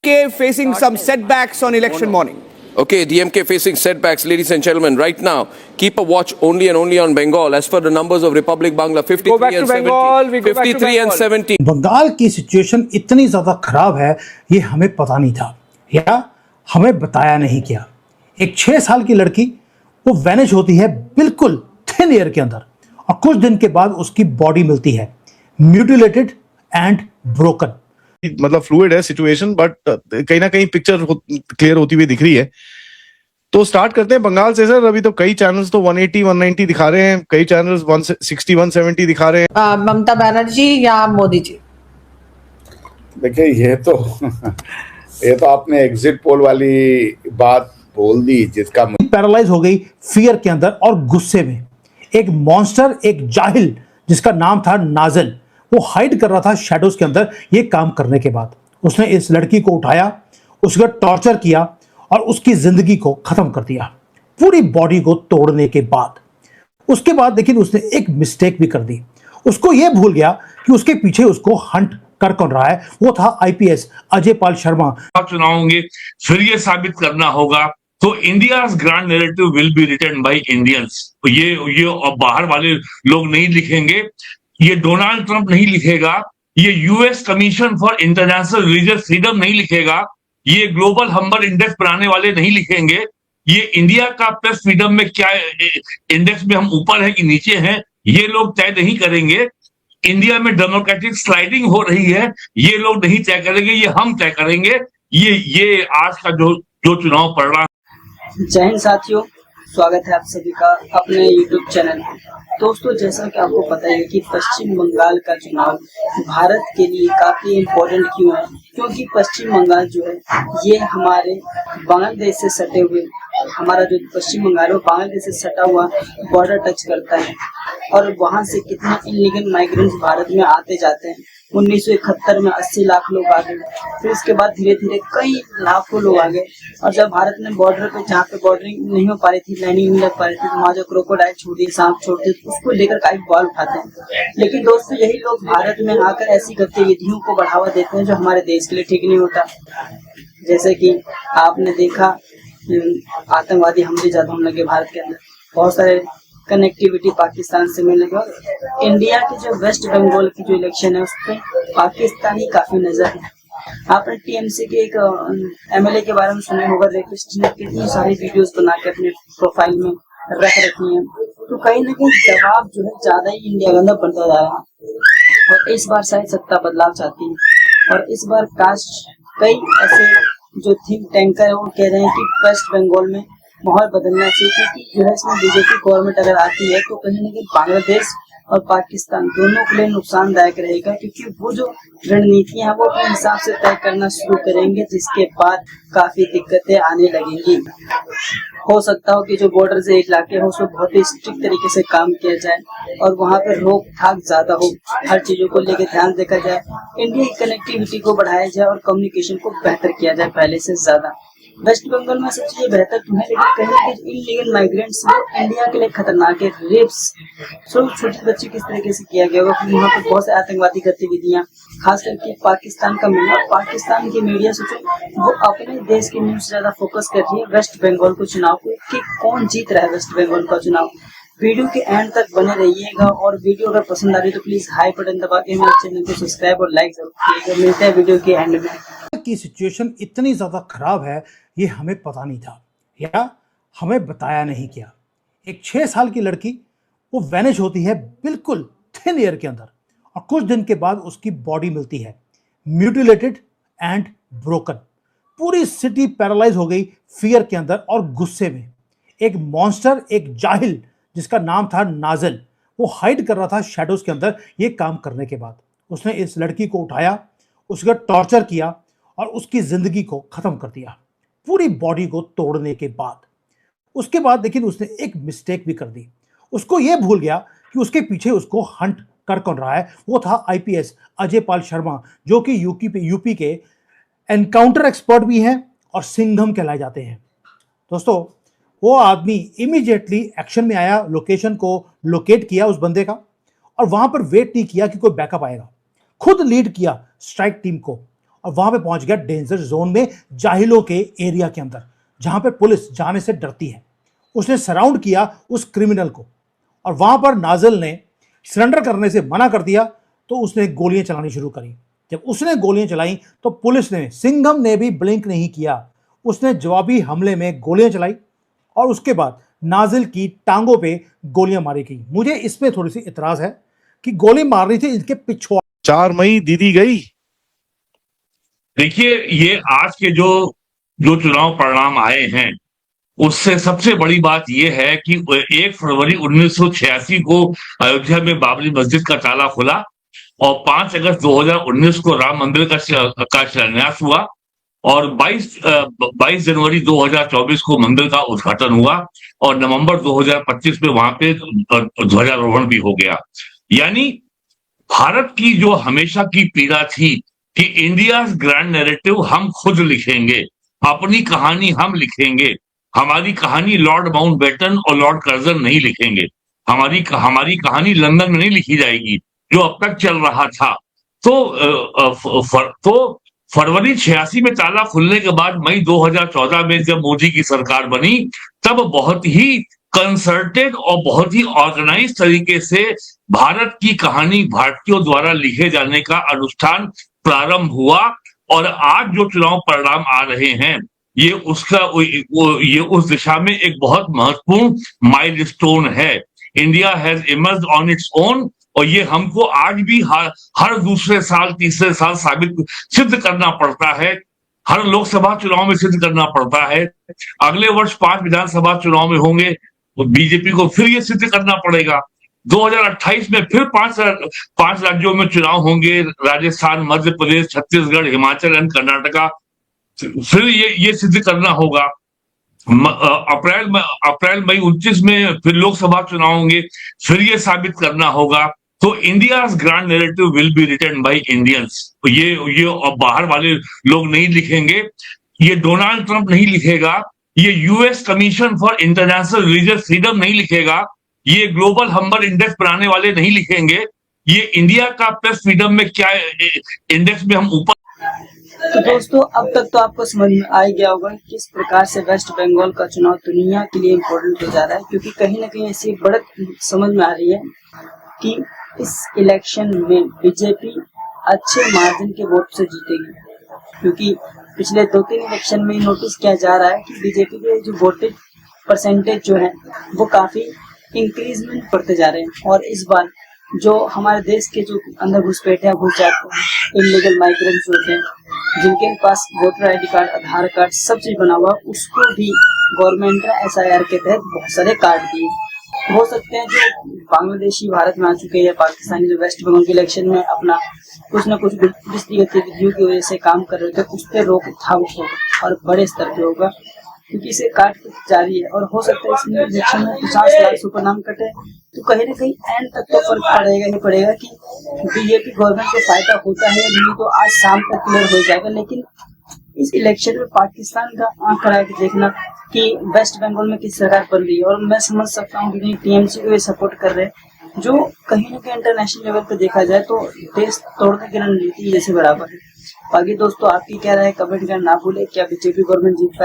DMK facing some setbacks on election morning. Okay, DMK facing setbacks, ladies and gentlemen. Right now, keep a watch only and only on Bengal. As for the numbers of Republic Bangla, 53 and 70. 53 and 70. Bengal की situation इतनी ज्यादा खराब है, ये हमें पता नहीं था या हमें बताया नहीं गया। एक 6 साल की लड़की वो वैनिश होती है बिल्कुल थिन एयर के अंदर और कुछ दिन के बाद उसकी बॉडी मिलती है म्यूटिलेटेड एंड ब्रोकन। मतलब फ्लूइड है सिचुएशन, बट कहीं ना कहीं पिक्चर क्लियर होती हुई दिख रही है। तो स्टार्ट करते हैं बंगाल से सर। अभी तो कई चैनल्स तो 180 190 दिखा रहे हैं, कई चैनल्स 160 170 दिखा रहे हैं। ममता बनर्जी या मोदी जी? देखिए ये तो आपने एग्जिट पोल वाली बात बोल दी, जिसका पैरालाइज हो गई फियर के अंदर और गुस्से में। एक मॉन्स्टर, एक जाहिल जिसका नाम था नाज़िल, वो हाइड कर रहा था शैडोज के अंदर। ये काम करने के बाद उसने इस लड़की को उठाया, उसका टॉर्चर किया और उसकी जिंदगी को खत्म कर दिया, पूरी बॉडी को तोड़ने के बाद। उसके बाद लेकिन उसने एक मिस्टेक भी कर दी। उसको यह भूल गया कि उसके पीछे उसको हंट कर कौन रहा है। वो था आईपीएस अजय पाल शर्मा। चुनाव होंगे, फिर ये साबित करना होगा तो India's grand narrative will be written by Indians. ये बाहर वाले लोग नहीं लिखेंगे, ये डोनाल्ड ट्रंप नहीं लिखेगा, ये US commission for international religious freedom नहीं लिखेगा, ये ग्लोबल हम्बर इंडेक्स बनाने वाले नहीं लिखेंगे। ये इंडिया का प्रेस फ्रीडम में क्या इंडेक्स में हम ऊपर है कि नीचे हैं, ये लोग तय नहीं करेंगे। इंडिया में डेमोक्रेटिक स्लाइडिंग हो रही है, ये लोग नहीं तय करेंगे, ये हम तय करेंगे। ये आज का जो चुनाव पड़ रहा है। जय हिंद साथियों, स्वागत है आप सभी का अपने YouTube चैनल में। दोस्तों, जैसा कि आपको पता है कि पश्चिम बंगाल का चुनाव भारत के लिए काफी इम्पोर्टेंट क्यों है, क्योंकि पश्चिम बंगाल जो है ये हमारे बांग्लादेश से सटे हुए, हमारा जो पश्चिम बंगाल है बांग्लादेश से सटा हुआ बॉर्डर टच करता है और वहां से कितना इलीगल माइग्रेंट्स भारत में आते जाते हैं। 1971 में 80 लाख लोग आ गए, फिर इसके बाद धीरे धीरे कई लाखों लोग आ गए। और जब भारत ने बॉर्डर पे, जहाँ पे बॉर्डरिंग नहीं हो पा रही थी, लाइनिंग नहीं लग पा रही थी, वहाँ जो क्रोकोडाइल छोड़ दिए, सांप छोड़ दिए, उसको लेकर काफी बवाल उठाते हैं। लेकिन दोस्तों, यही लोग भारत में आकर ऐसी गतिविधियों को बढ़ावा देते हैं जो हमारे देश के लिए ठीक नहीं होता। जैसे कि आपने देखा आतंकवादी हमले ज्यादा होने लगे भारत के अंदर, बहुत सारे कनेक्टिविटी पाकिस्तान से मिलने के बाद इंडिया के जो वेस्ट बंगाल की जो इलेक्शन है उस पर पाकिस्तानी काफी नजर है। आपने टीएमसी के एक एमएलए के बारे में सुना होगा, रेपिस्ट ने कितनी सारी वीडियोस बना के अपने प्रोफाइल में रख रखी हैं। तो कहीं ना कहीं दबाव जो है ज्यादा ही इंडिया के अंदर बनता जा रहा है और इस बार शायद सत्ता बदलाव चाहती है। और इस बार कास्ट कई ऐसे जो थिंक टैंकर है वो कह रहे हैं कि वेस्ट बंगाल में माहौल बदलना चाहिए, क्योंकि जो है इसमें बीजेपी गवर्नमेंट अगर आती है तो कहीं ना कहीं बांग्लादेश और पाकिस्तान दोनों के लिए नुकसानदायक रहेगा, क्योंकि वो जो रणनीतियां हैं वो अपने हिसाब से तय करना शुरू करेंगे, जिसके बाद काफी दिक्कतें आने लगेंगी। हो सकता हो कि जो बॉर्डर से इलाके हो उसमें बहुत ही स्ट्रिक्ट तरीके से काम किया जाए और वहाँ पे रोक थाक ज्यादा हो, हर चीजों को लेकर ध्यान देखा जाए, इंडिया की कनेक्टिविटी को बढ़ाया जाए और कम्युनिकेशन को बेहतर किया जाए पहले से ज्यादा। वेस्ट बंगाल में सब चीजें बेहतर तो है, लेकिन कहीं ना कहीं इलीगल माइग्रेंट्स इंडिया के लिए खतरनाक है। रेप्स छोटे बच्चे किस तरीके से किया गया होगा, क्योंकि वहाँ पर बहुत से आतंकवादी गतिविधियां, खास करके पाकिस्तान का मीडिया, पाकिस्तान की मीडिया सोचो वो अपने देश के न्यूज ज्यादा फोकस कर रही है वेस्ट बंगाल को चुनाव को, कि कौन जीत रहा है वेस्ट बंगाल का चुनाव। वीडियो के एंड तक बने रहिएगा और वीडियो अगर पसंद आ रही तो प्लीज हाई बटन दबा के मेरे चैनल को सब्सक्राइब और लाइक जरूर कीजिएगा। मिलते हैं वीडियो के एंड में। की सिचुएशन इतनी ज्यादा खराब है, ये हमें पता नहीं था या हमें बताया नहीं गया। एक 6 साल की लड़की वो वैनिश होती है बिल्कुल थिन एयर के अंदर और कुछ दिन के बाद उसकी बॉडी मिलती है म्यूटिलेटेड एंड ब्रोकन। पूरी सिटी पैरालाइज हो गई फियर के अंदर और गुस्से में। एक मॉन्स्टर, एक जाहिल जिसका नाम था नाज़िल, वो हाइड कर रहा था शैडोज के अंदर। ये काम करने के बाद उसने इस लड़की को उठाया, उसका टॉर्चर किया और उसकी जिंदगी को खत्म कर दिया, पूरी बॉडी को तोड़ने के बाद। उसके बाद लेकिन उसने एक मिस्टेक भी कर दी। उसको यह भूल गया कि उसके पीछे उसको हंट कर कौन रहा है। वो था आईपीएस अजय पाल शर्मा, जो कि यूपी के एनकाउंटर एक्सपर्ट भी हैं और सिंघम कहलाए जाते हैं। दोस्तों, वो आदमी इमीडिएटली एक्शन में आया, लोकेशन को लोकेट किया उस बंदे का और वहां पर वेट नहीं किया कि कोई बैकअप आएगा, खुद लीड किया स्ट्राइक टीम को और वहां पे पहुंच गया डेंजर जोन में, जाहिलों के एरिया के अंदर, जहां पे पुलिस जाने से डरती है। उसने सराउंड किया उस क्रिमिनल को और वहां पर नाजिल ने सरेंडर करने से मना कर दिया, तो उसने गोलियां चलानी शुरू करी। जब उसने गोलियां चलाई तो पुलिस ने, सिंघम ने भी ब्लिंक नहीं किया, उसने जवाबी हमले में गोलियां चलाई और उसके बाद नाजिल की टांगों पे गोलियां मारी गई। मुझे इस पे थोड़ी सी इतराज है कि गोली मारनी थी इनके पिछुआ। 4 मई दीदी गई। देखिए, ये आज के जो चुनाव परिणाम आए हैं, उससे सबसे बड़ी बात यह है कि 1 फरवरी 1986 को अयोध्या में बाबरी मस्जिद का ताला खुला और 5 अगस्त 2019 को राम मंदिर का शिलान्यास हुआ और 22 जनवरी 2024 को मंदिर का उद्घाटन हुआ और नवंबर 2025 में वहां पे ध्वजारोहण भी हो गया। यानी भारत की जो हमेशा की पीड़ा थी कि इंडिया ग्रैंड नैरेटिव हम खुद लिखेंगे, अपनी कहानी हम लिखेंगे, हमारी कहानी लॉर्ड माउंटबेटन और लॉर्ड कर्जन नहीं लिखेंगे, हमारी कहानी लंदन में नहीं लिखी जाएगी जो अब तक चल रहा था। तो फरवरी 86 में ताला खुलने के बाद मई 2014 में जब मोदी की सरकार बनी, तब बहुत ही कंसर्टेड और बहुत ही ऑर्गेनाइज तरीके से भारत की कहानी भारतीयों द्वारा लिखे जाने का अनुष्ठान प्रारंभ हुआ और आज जो चुनाव परिणाम आ रहे हैं, ये उस दिशा में एक बहुत महत्वपूर्ण माइलस्टोन है। India has emerged on its own और ये हमको आज भी हर दूसरे साल, तीसरे साल सिद्ध करना पड़ता है, हर लोकसभा चुनाव में सिद्ध करना पड़ता है। अगले वर्ष 5 विधानसभा चुनाव में होंगे तो बीजेपी को फिर ये सिद्ध करना पड़ेगा। 2028 में फिर 5 राज्यों में चुनाव होंगे, राजस्थान, मध्य प्रदेश, छत्तीसगढ़, हिमाचल एंड कर्नाटका। फिर ये सिद्ध करना होगा। अप्रैल मई 29 में फिर लोकसभा चुनाव होंगे, फिर ये साबित करना होगा। तो India grand narrative will be written by Indians. ये बाहर वाले लोग नहीं लिखेंगे, ये डोनाल्ड ट्रंप नहीं लिखेगा, ये US commission for international religious freedom नहीं लिखेगा, ये ग्लोबल हम्बर इंडेक्स बनाने वाले नहीं लिखेंगे, ये इंडिया का प्रेस फ्रीडम में क्या इंडेक्स में हम ऊपर। तो दोस्तों, अब तक तो आपको समझ में आ गया होगा किस प्रकार से वेस्ट बंगाल का चुनाव दुनिया के लिए इम्पोर्टेंट हो जा रहा है, क्योंकि कहीं ना कहीं ऐसी बढ़त समझ में आ रही है कि इस इलेक्शन में बीजेपी अच्छे मार्जिन के वोट से जीतेगी। क्योंकि पिछले 2-3 इलेक्शन में नोटिस किया जा रहा है कि बीजेपी के जो वोटेज परसेंटेज जो है वो काफी इंक्रीजमेंट करते जा रहे हैं। और इस बार जो हमारे देश के जो अंदर घुसपैठे घुस जाते हैं, इलीगल माइग्रेंट्स होते हैं, जिनके पास वोटर आईडी कार्ड, आधार कार्ड सब चीज बना हुआ, उसको भी गवर्नमेंट ने SIR के तहत बहुत सारे कार्ड दिए। हो सकते हैं जो बांग्लादेशी भारत में आ चुके हैं या पाकिस्तानी जो वेस्ट बंगाल के इलेक्शन में अपना कुछ न कुछ बिजली गतिविधियों की वजह से काम कर रहे थे, उस पर रोकथाम होगा और बड़े स्तर पे होगा, क्योंकि इसे काट जारी है। और हो सकता है इसमें इलेक्शन में 50 लाख सुपर नाम कटे, तो कहीं ना कहीं एंड तक तो फर्क पड़ेगा ही पड़ेगा कि बीजेपी गवर्नमेंट को फायदा होता है या नहीं, तो आज शाम तक क्लियर हो जाएगा। लेकिन इस इलेक्शन में पाकिस्तान का आंख लगा के देखना कि वेस्ट बंगाल में किस सरकार बन रही है, और मैं समझ सकता हूँ कि TMC को ये सपोर्ट कर रहे हैं, जो कहीं ना कहीं इंटरनेशनल लेवल पे देखा जाए तो देश तोड़ने की रणनीति जैसे बराबर है। बाकी दोस्तों, आपकी क्या राय कमेंट करना ना भूले। क्या बीजेपी गवर्नमेंट जीत पाए?